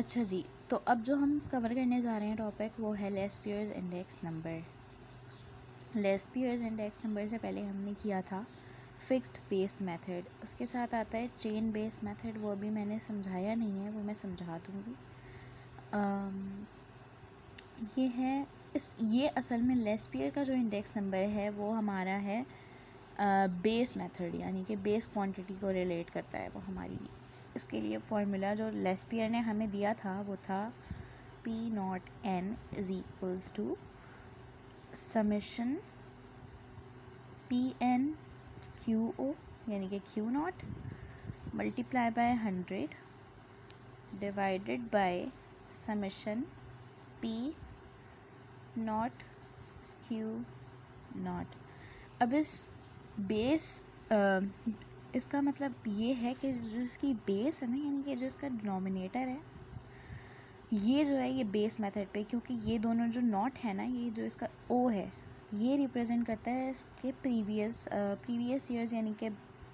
अच्छा जी, तो अब जो हम कवर करने जा रहे हैं टॉपिक वो है Laspeyres index number. Laspeyres index number से पहले हमने किया था फिक्स्ड बेस मेथड, उसके साथ आता है चेन बेस मेथड। वो अभी मैंने समझाया नहीं है, वो मैं समझा दूँगी। ये है ये असल में लेस्पियर का जो इंडेक्स नंबर है वो हमारा है बेस मेथड, यानी कि बेस क्वांटिटी को रिलेट करता है वो हमारी। इसके लिए फॉर्मूला जो लेस्पियर ने हमें दिया था वो था P0n is equals to summation Pn QO यानी कि Q0 multiply by 100 divided by summation P0 Q0। अब इस बेस इसका मतलब ये है कि जो इसकी बेस है ना, यानी कि जो इसका डिनोमिनेटर है, ये जो है ये बेस मेथड पे, क्योंकि ये दोनों जो नॉट है ना, ये जो इसका ओ है ये रिप्रेजेंट करता है इसके प्रीवियस ईयर्स, यानी कि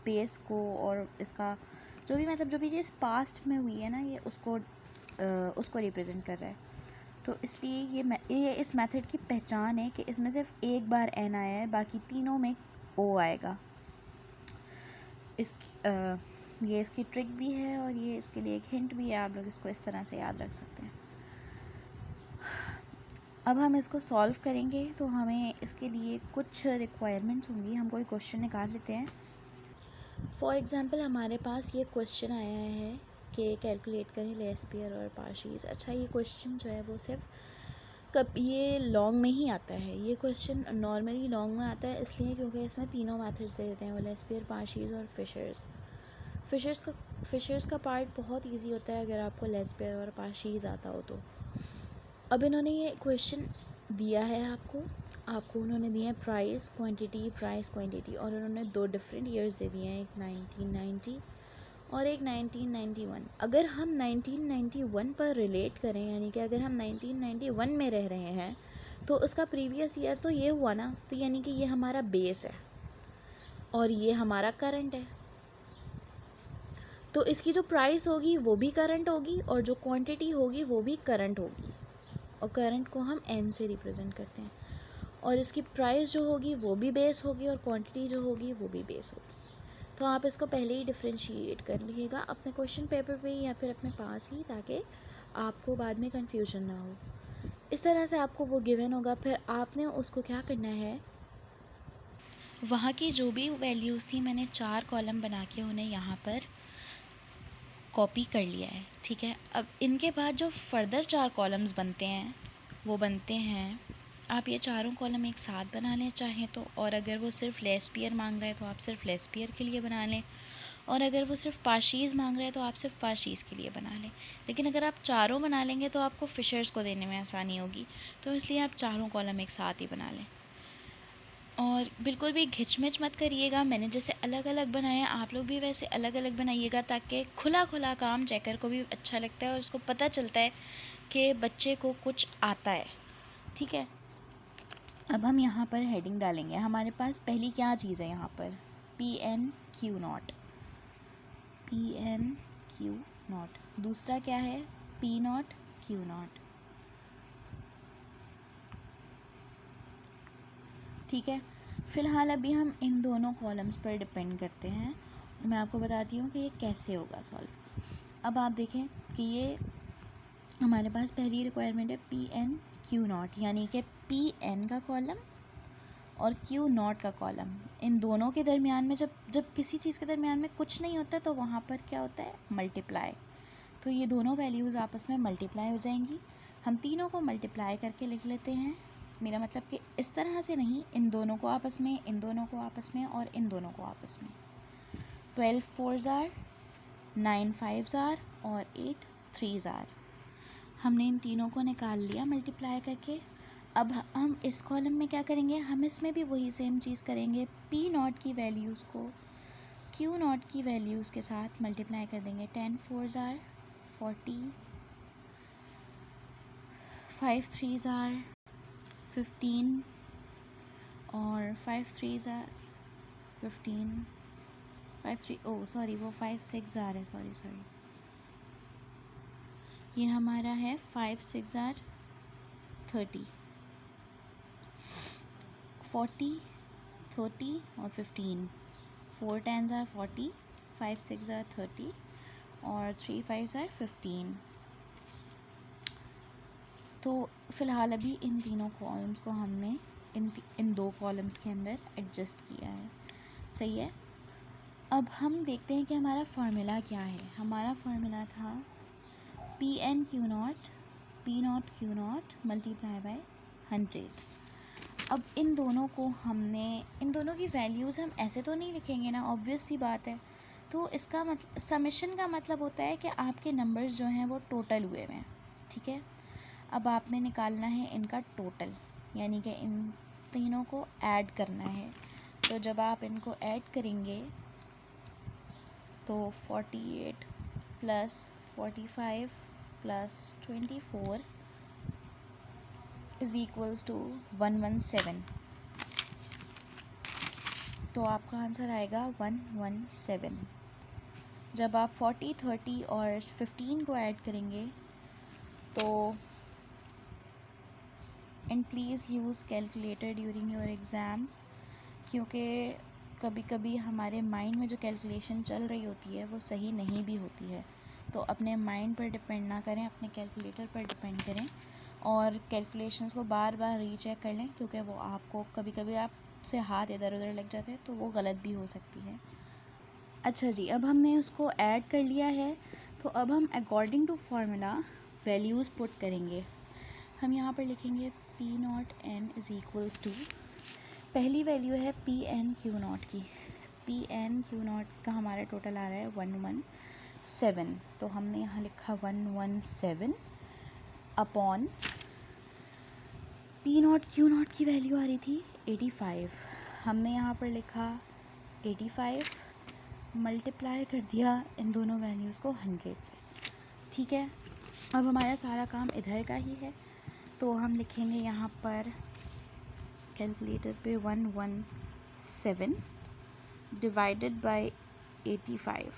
बेस को, और इसका जो भी मतलब जो भी चीज़ पास्ट में हुई है ना, ये उसको रिप्रेजेंट कर रहा है। तो इसलिए ये इस मेथड की पहचान है कि इसमें सिर्फ एक बार एन आया है, बाकी तीनों में ओ आएगा। ये इसकी ट्रिक भी है और ये इसके लिए एक हिंट भी है, आप लोग इसको इस तरह से याद रख सकते हैं। अब हम इसको सॉल्व करेंगे तो हमें इसके लिए कुछ रिक्वायरमेंट्स होंगी। हम कोई क्वेश्चन निकाल लेते हैं। फॉर एग्ज़ाम्पल हमारे पास ये क्वेश्चन आया है कि कैलकुलेट करें लेस्पियर और पार्शीज़। अच्छा, ये क्वेश्चन जो है वो सिर्फ ये लॉन्ग में ही आता है। ये क्वेश्चन नॉर्मली लॉन्ग में आता है इसलिए क्योंकि इसमें तीनों मेथड्स दे देते हैं, वो लेस्पियर, पार्शीज़ और फिशर्स का पार्ट बहुत इजी होता है अगर आपको लेस्पियर और पार्शीज़ आता हो तो। अब इन्होंने ये क्वेश्चन दिया है आपको उन्होंने दिया है प्राइस क्वांटिटी, और उन्होंने दो डिफरेंट ईयर्स दे दिए हैं, एक 1990 और एक 1991। अगर हम 1991 पर रिलेट करें, यानी कि अगर हम 1991 में रह रहे हैं तो उसका प्रीवियस ईयर तो ये हुआ ना, तो यानी कि ये हमारा बेस है और ये हमारा करंट है। तो इसकी जो प्राइस होगी वो भी करंट होगी और जो क्वांटिटी होगी वो भी करंट होगी, और करंट को हम n से रिप्रेजेंट करते हैं। और इसकी प्राइस जो होगी वो भी बेस होगी और क्वांटिटी जो होगी वो भी बेस होगी। तो आप इसको पहले ही डिफ्रेंशिएट कर लीजिएगा अपने क्वेश्चन पेपर पे या फिर अपने पास ही, ताकि आपको बाद में कन्फ्यूजन ना हो। इस तरह से आपको वो गिवन होगा, फिर आपने उसको क्या करना है, वहाँ की जो भी वैल्यूज़ थी मैंने 4 कॉलम बना के उन्हें यहाँ पर कॉपी कर लिया है, ठीक है। अब इनके बाद जो फर्दर 4 कॉलम्स बनते हैं वो बनते हैं, आप ये चारों कॉलम एक साथ बना लें चाहें तो, और अगर वो सिर्फ लेस्पियर मांग रहा है तो आप सिर्फ लेस्पियर के लिए बना लें, और अगर वो सिर्फ पार्शीज़ मांग रहा है तो आप सिर्फ पार्शीज़ के लिए बना लें। लेकिन अगर आप चारों बना लेंगे तो आपको फिशर्स को देने में आसानी होगी, तो इसलिए आप चारों कॉलम एक साथ ही बना लें। और बिल्कुल भी घिचमिच मत करिएगा, मैंने जैसे अलग अलग बनाया आप लोग भी वैसे अलग अलग बनाइएगा, ताकि खुला खुला काम चेकर को भी अच्छा लगता है और उसको पता चलता है कि बच्चे को कुछ आता है, ठीक है। अब हम यहाँ पर हेडिंग डालेंगे। हमारे पास पहली क्या चीज़ है यहाँ पर, PnQ0। दूसरा क्या है, P0Q0, ठीक है। फ़िलहाल अभी हम इन दोनों कॉलम्स पर डिपेंड करते हैं। मैं आपको बताती हूँ कि ये कैसे होगा सॉल्व। अब आप देखें कि ये हमारे पास पहली रिक्वायरमेंट है PnQ0, यानी कि Pn का कॉलम और Q0 का कॉलम, इन दोनों के दरमियान में जब किसी चीज़ के दरमियान में कुछ नहीं होता तो वहाँ पर क्या होता है, मल्टीप्लाई। तो ये दोनों वैल्यूज़ आपस में मल्टीप्लाई हो जाएंगी। हम तीनों को मल्टीप्लाई करके लिख लेते हैं। मेरा मतलब कि इस तरह से नहीं, इन दोनों को आपस में, इन दोनों को आपस में और इन दोनों को आपस में। 12 4s आर, 9 5s आर और 8 3s आर। हमने इन तीनों को निकाल लिया मल्टीप्लाई करके। अब हम इस कॉलम में क्या करेंगे, हम इसमें भी वही सेम चीज़ करेंगे। P0 की वैल्यूज़ को Q0 की वैल्यूज़ के साथ मल्टीप्लाई कर देंगे। 10 4s आर 40, 5 3s आर 15 और 5 3s आर 15, 5 3 ओ सॉरी वो 5 6 आ रहे, सॉरी ये हमारा है 5 6 आर 30, 40 30 और 15, 4 10 आर 40, 5 6 आर 30 और 3 5 आर 15। तो फ़िलहाल अभी इन तीनों कॉलम्स को हमने इन दो कॉलम्स के अंदर एडजस्ट किया है। सही है। अब हम देखते हैं कि हमारा फार्मूला क्या है। हमारा फार्मूला था P N Q naught P naught Q naught multiply by 100। अब इन दोनों की वैल्यूज़ हम ऐसे तो नहीं लिखेंगे ना, ऑब्वियस सी बात है। तो इसका मतलब समेशन का मतलब होता है कि आपके नंबर्स जो हैं वो टोटल हुए हैं। ठीक है। अब आपने निकालना है इनका टोटल, यानी कि इन तीनों को ऐड करना है। तो जब आप इनको ऐड करेंगे तो 48 plus 45 plus 24 is equals to 117। तो आपका आंसर आएगा 117। जब आप 40 30 और 15 को ऐड करेंगे तो and please use calculator during your exams, क्योंकि कभी कभी हमारे माइंड में जो कैलकुलेशन चल रही होती है वो सही नहीं भी होती है। तो अपने माइंड पर डिपेंड ना करें, अपने कैलकुलेटर पर डिपेंड करें और कैलकुलेशंस को बार बार रीचेक कर लें, क्योंकि वो आपको कभी कभी आपसे हाथ इधर उधर लग जाते हैं तो वो गलत भी हो सकती है। अच्छा जी, अब हमने उसको ऐड कर लिया है तो अब हम according to formula values put करेंगे। हम यहाँ पर लिखेंगे P naught N is equals to, पहली वैल्यू है पी एन क्यू नॉट की। पी एन क्यू नॉट का हमारा टोटल आ रहा है 117। तो हमने यहाँ लिखा 117 upon P naught Q naught की वैल्यू आ रही थी 85। हमने यहाँ पर लिखा 85 मल्टीप्लाई कर दिया इन दोनों वैल्यूज़ को 100 से। ठीक है। अब हमारा सारा काम इधर का ही है, तो हम लिखेंगे यहाँ पर कैलकुलेटर पे 117 डिवाइडेड बाय 85।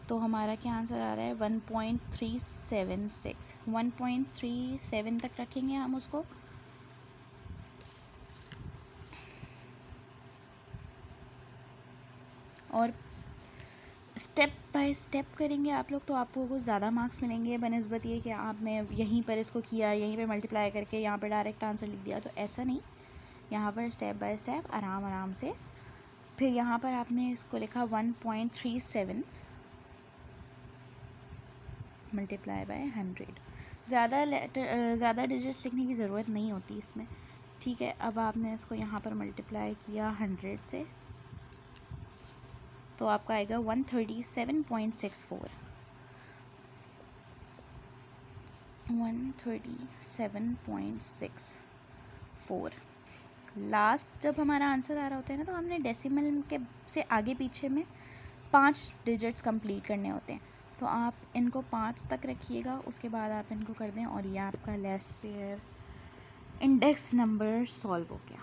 तो हमारा क्या आंसर आ रहा है 1.376। 1.37 तक रखेंगे हम उसको। और स्टेप बाय स्टेप करेंगे आप लोग तो आपको को ज़्यादा मार्क्स मिलेंगे बनिस्बत ये कि आपने यहीं पर इसको किया, यहीं पे मल्टीप्लाई करके यहाँ पर डायरेक्ट आंसर लिख दिया। तो ऐसा नहीं, यहाँ पर स्टेप बाय स्टेप आराम आराम से। फिर यहाँ पर आपने इसको लिखा 1.37 मल्टीप्लाई बाय 100। ज़्यादा डिजिट्स लिखने की ज़रूरत नहीं होती इसमें। ठीक है। अब आपने इसको यहाँ पर मल्टीप्लाई किया 100 से तो आपका आएगा 137.64। 137.64। लास्ट जब हमारा आंसर आ रहा होता है ना तो हमने डेसिमल के से आगे पीछे में 5 डिजिट्स कंप्लीट करने होते हैं। तो आप इनको 5 तक रखिएगा, उसके बाद आप इनको कर दें और ये आपका less pair index number solve हो गया।